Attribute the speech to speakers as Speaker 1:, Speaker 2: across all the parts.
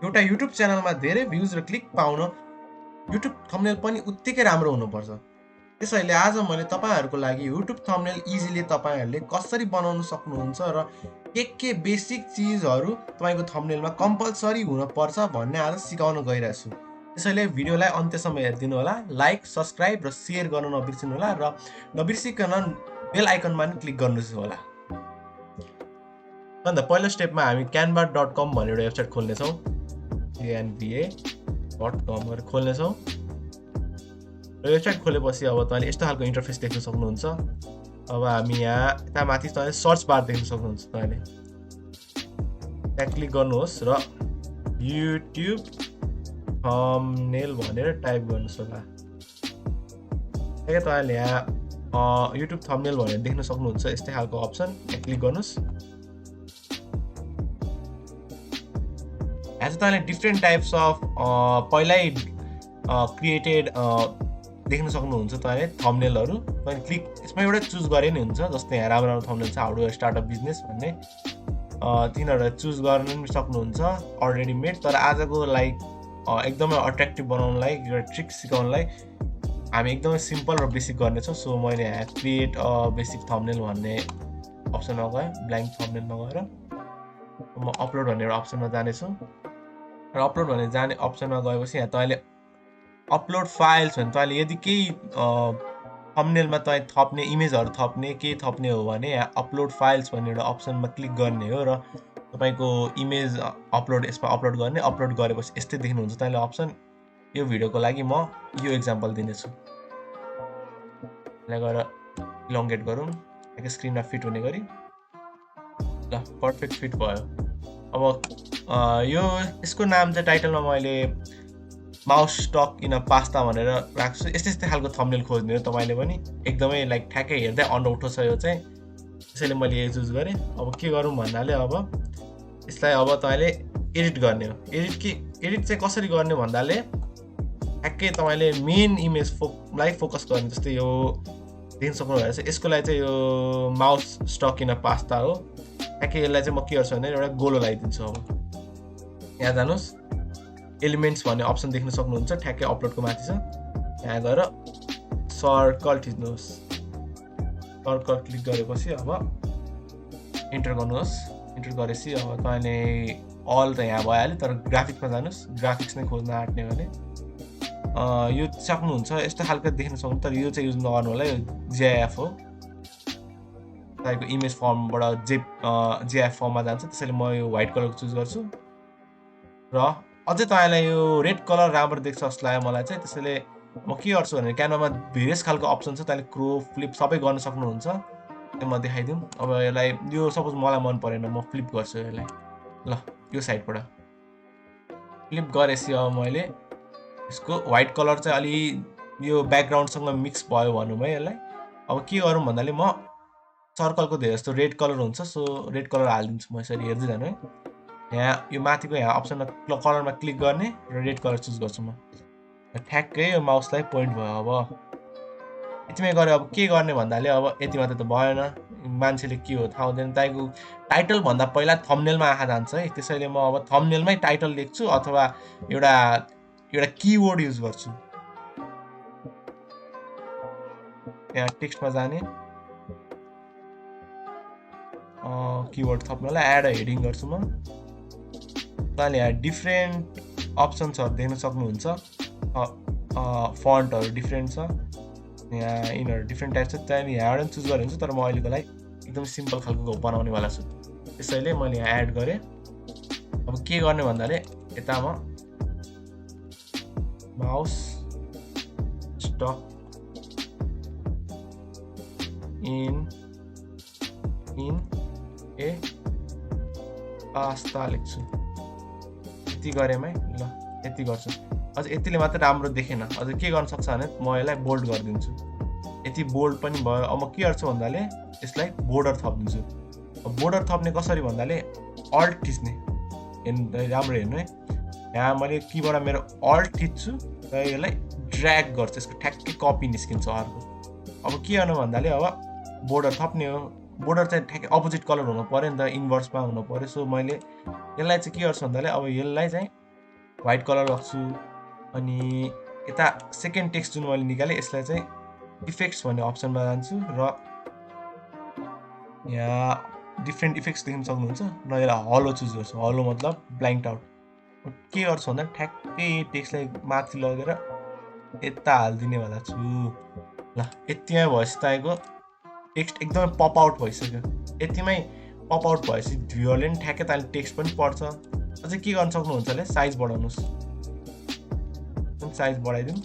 Speaker 1: एउटा युट्युब च्यानलमा धेरै भ्युज र क्लिक पाउन युट्युब थम्बनेल पनि उत्तिकै राम्रो हुनुपर्छ। त्यसैले आज मैले तपाईँहरूको लागि युट्युब थम्बनेल इजिली तपाईँहरूले कसरी बनाउन सक्नुहुन्छ र के बेसिक चिजहरू तपाईँको थम्बनेलमा कम्पलसरी हुनपर्छ भन्ने आज सिकाउन गइरहेको छु। त्यसैले भिडियोलाई अन्त्यसम्म हेरिदिनु होला। लाइक, सब्सक्राइब र सेयर गर्न नबिर्सिनु होला र नबिर्सिकन बेल आइकनमा पनि क्लिक गर्नुहोस् होला। अन्त पहिलो स्टेपमा हामी canva.com भन्ने एउटा वेबसाइट खोल्नेछौँ। canva.com खोल्नेछौँ र वेबसाइट खोलेपछि अब तपाईँले यस्तो खालको इन्टरफेस देख्न सक्नुहुन्छ। अब हामी यहाँ यता माथि तपाईँले सर्च बार देख्न सक्नुहुन्छ। तपाईँले त्यहाँ क्लिक गर्नुहोस् र युट्युब थम्बनेल भनेर टाइप गर्नुहोस् होला। तपाईँले यहाँ युट्युब थम्बनेल भनेर देख्न सक्नुहुन्छ। यस्तै खालको अप्सन क्लिक गर्नुहोस्। यहाँ चाहिँ तपाईँले डिफ्रेन्ट टाइप्स अफ पहिल्यै क्रिएटेड देख्न सक्नुहुन्छ। तपाईँले थम्बनेलहरू तपाईँले क्लिक यसमा एउटा चुज गरे नि हुन्छ। जस्तै यहाँ राम्रो राम्रो थम्बनेल छ, how do start a business भन्ने, तिनीहरू चुज गर्न पनि सक्नुहुन्छ अलरेडी मेड। तर आजको लाइक एकदमै अट्र्याक्टिभ बनाउनलाई एउटा ट्रिक सिकाउनलाई हामी एकदमै सिम्पल र बेसिक गर्नेछौँ। सो मैले यहाँ क्रिएट बेसिक थम्बनेल भन्ने अप्सनमा गएँ, ब्ल्याङ्क थम्बनेलमा गएर म अपलोड भन्ने एउटा अप्सनमा जानेछु र अपलोड भन्ने जाने अप्सनमा गएपछि यहाँ तपाईँले अपलोड फाइल्स भने तपाईँले यदि केही थम्बनेलमा तपाईँ थप्ने इमेजहरू थप्ने केही थप्ने हो भने यहाँ अपलोड फाइल्स भन्ने एउटा अप्सनमा क्लिक गर्ने हो र तपाईँको इमेज अपलोड यसमा अपलोड गर्ने। अपलोड गरेपछि यस्तै देख्नुहुन्छ तपाईँले अप्सन। यो भिडियोको लागि म यो एक्जाम्पल दिनेछु। यसलाई गएर इलोङ्गेट गरौँ ताकि स्क्रिनमा फिट हुने गरी। ल, पर्फेक्ट फिट भयो। अब यो यसको नाम चाहिँ टाइटलमा मैले mouse stuck in a pasta भनेर राख्छु। यस्तै खालको थम्बनेल खोज्ने हो तपाईँले पनि। एकदमै लाइक ठ्याक्कै हेर्दै अनौठो छ यो चाहिँ, त्यसैले मैले यो चुज गरेँ। अब के गरौँ भन्नाले अब यसलाई अब तपाईँले एडिट गर्ने हो। एडिट चाहिँ कसरी गर्ने भन्दाले ठ्याक्कै तपाईँले मेन इमेजलाई फोकस गर्ने। जस्तै यो देख्न सक्नुभएको छ, यसको लागि चाहिँ यो mouse stuck in a pasta हो। ठ्याक्कै यसलाई चाहिँ म के गर्छु भने एउटा गोलो लगाइदिन्छु। अब यहाँ जानुहोस्, एलिमेन्ट्स भन्ने अप्सन देख्न सक्नुहुन्छ, ठ्याक्कै अपलोडको माथि छ। यहाँ गएर सर्कल थिच्नुहोस्। सर्कल क्लिक गरेपछि अब इन्टर गर्नुहोस्। इन्टर गरेपछि अब तपाईँले अल त यहाँ भइहाल्यो, तर ग्राफिक्समा जानुहोस्। ग्राफिक्स नै खोज्न आँट्ने भने यो सक्नुहुन्छ। यस्तो खालको देख्न सक्नुहुन्छ, तर यो चाहिँ युज नगर्नु होला। यो जिआइएफ हो, तपाईँको इमेज फर्मबाट जिआइएफ फर्ममा जान्छ। त्यसैले म यो व्हाइट कलरको चुज गर्छु र अझै तपाईँलाई यो रेड कलर राम्रो देख्छ जस्तो लाग्यो मलाई चाहिँ। त्यसैले म के गर्छु भने क्यानभामा भेरियस खालको अप्सन छ, तपाईँले क्रोप फ्लिप सबै गर्न सक्नुहुन्छ। त्यो म देखाइदिउँ। अब यसलाई यो सपोज मलाई मन परेन, म फ्लिप गर्छु यसलाई। ल, यो साइडबाट फ्लिप गरेपछि अब मैले यसको व्हाइट कलर चाहिँ अलि यो ब्याकग्राउन्डसँग मिक्स भयो भनौँ है यसलाई। अब के गरौँ भन्नाले म सर्कलको धेरै जस्तो रेड कलर हुन्छ, सो रेड कलर हालिदिन्छु म। यसरी हेर्दै जानु है। यहाँ यो माथिको यहाँ अप्सनमा कलरमा क्लिक गर्ने र रेड कलर चुज गर्छु म। ठ्याक्कै यो माउसलाई पोइन्ट भयो। अब यतिमै गऱ्यो। अब के गर्ने भन्दाले अब यति मात्र त भएन, मान्छेले के हो थाहा हुँदैन। तपाईँको टाइटलभन्दा पहिला थम्बनेलमा आँखा जान्छ है। त्यसैले म अब थम्बनेलमै टाइटल लेख्छु अथवा एउटा किवर्ड युज गर्छु। यहाँ टेक्स्टमा जाने, किवर्ड थप्नलाई एड हेडिङ गर्छु म। तपाईँले यहाँ डिफ्रेन्ट अप्सन्सहरू देख्न सक्नुहुन्छ। फन्टहरू डिफ्रेन्ट छ, यहाँ यिनीहरू डिफ्रेन्ट टाइप छ। त्यहाँदेखि यहाँबाट पनि चुज गरेर हुन्छ, तर म अहिलेको लागि एकदम सिम्पल खालको बनाउनेवाला छु। त्यसैले मैले यहाँ एड गरेँ। अब के गर्ने भन्दाले यता म mouse stuck in A pasta लेख्छु। यति गरेँ है। ल, यति गर्छु। अझ यतिले मात्रै राम्रो देखेन, अझ के गर्न सक्छ भने म यसलाई बोल्ड गरिदिन्छु। यति बोल्ड पनि भयो। अब म के गर्छु भन्दाले यसलाई बोर्डर थपिदिन्छु। अब बोर्डर थप्ने कसरी भन्दाले अल्ट थिच्ने, राम्रो हेर्नु है। यहाँ मैले कीबाट मेरो अल्ट थिच्छु र यसलाई ड्र्याग गर्छु। यसको ठ्याक्कै कपी निस्किन्छ अर्को। अब के गर्नु भन्दाले अब बोर्डर थप्ने हो। बोर्डर चाहिँ ठ्याक्कै अपोजिट कलर हुनु पऱ्यो नि त, इन्भर्समा हुनु पऱ्यो। सो मैले यसलाई चाहिँ के गर्छु भन्दाले अब यसलाई चाहिँ व्हाइट कलर गर्छु अनि यता सेकेन्ड टेक्स्ट जुन मैले निकालेँ यसलाई चाहिँ इफेक्ट्स भन्ने अप्सनमा जान्छु र यहाँ डिफ्रेन्ट इफेक्ट्स देख्न सक्नुहुन्छ र यसलाई हलो चुज गर्छु हलो मतलब ब्ल्याङ्क आउट के गर्छु भन्दा ठ्याक्कै टेक्स्टलाई माथि लगेर यता हालिदिनेवाला छु ल यतिमै भएपछि तपाईँको टेक्स्ट एकदमै पप आउट भइसक्यो यतिमै पप आउट भएपछि भ्युअरले पनि ठ्याक्कै तपाईँले टेक्स्ट पनि पढ्छ अझै के गर्न सक्नुहुन्छ भने साइज बढाउनुहोस् साइज बढाइदिउँ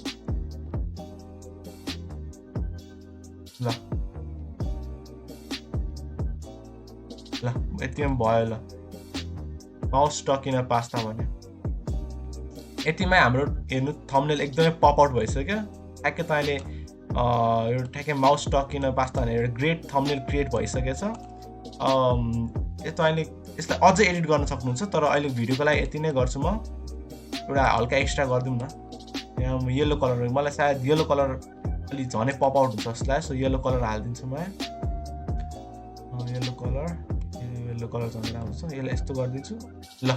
Speaker 1: ल ल यतिमै भयो ल माउस टक इन पास्ता भन्यो यतिमै हाम्रो हेर्नु थम्बनेल एकदमै पप आउट भइसक्यो ठ्याक्कै तपाईँले यो ठ्याक्कै माउस टक इन पास्ता भनेर एउटा ग्रेट थम्बनेल क्रिएट भइसकेछ तपाईँले यसलाई अझै एडिट गर्न सक्नुहुन्छ तर अहिले भिडियोको लागि यति नै गर्छु म एउटा हल्का एक्स्ट्रा गरिदिउँ न यहाँ येलो कलर मलाई सायद येलो कलर अलि झनै पप आउट हुन्छ जस्तो लाग्यो सो येलो कलर हालिदिन्छु म येलो कलर झन् राम्रो छ यसलाई यस्तो गरिदिन्छु ल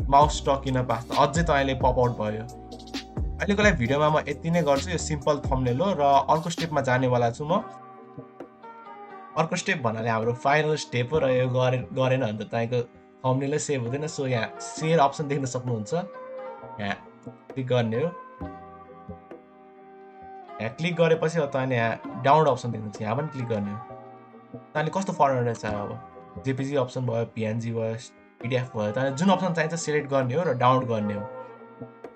Speaker 1: माउस टक इन पास्ता अझै तपाईँले पप आउट भयो अहिलेको लागि भिडियोमा म यति नै गर्छु यो सिम्पल थम्बनेल हो र अर्को स्टेपमा जानेवाला छु म अर्को स्टेप भन्नाले हाम्रो फाइनल स्टेप हो र यो गरेन भने त तपाईँको थम्बनेलै सेभ हुँदैन सो यहाँ सेयर अप्सन देख्न सक्नुहुन्छ यहाँ क्लिक गर्ने हो यहाँ क्लिक गरेपछि अब तपाईँले यहाँ डाउनलोड अप्सन देख्नुहुन्छ यहाँ पनि क्लिक गर्ने हो तपाईँले कस्तो फर्मेटमा चाहियो अब जेपिजी अप्सन भयो पिएनजी भयो पिडिएफ भयो तपाईँले जुन अप्सन चाहिन्छ सिलेक्ट गर्ने हो र डाउनलोड गर्ने हो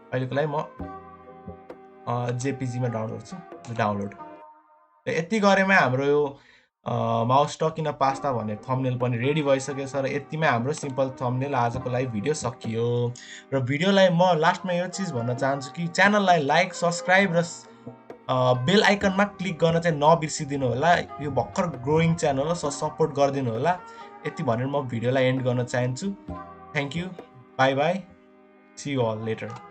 Speaker 1: अहिलेको लागि म जेपिजीमा डाउनलोड गर्छु डाउनलोड र यति गरेमै हाम्रो यो माउस टक इन पास्ता भन्ने थम्बनेल पनि रेडी भइसकेछ र यतिमै हाम्रो सिम्पल थम्बनेल आजको लागि भिडियो सकियो र भिडियोलाई म लास्टमा यो चिज भन्न चाहन्छु कि च्यानललाई लाइक सब्सक्राइब र बेल आइकनमा क्लिक गर्न चाहिँ नबिर्सिदिनु होला यो भर्खर ग्रोइङ च्यानल हो सो सपोर्ट गरिदिनु होला यति भनेर म भिडियोलाई एन्ड गर्न चाहन्छु thank you bye bye see you all letter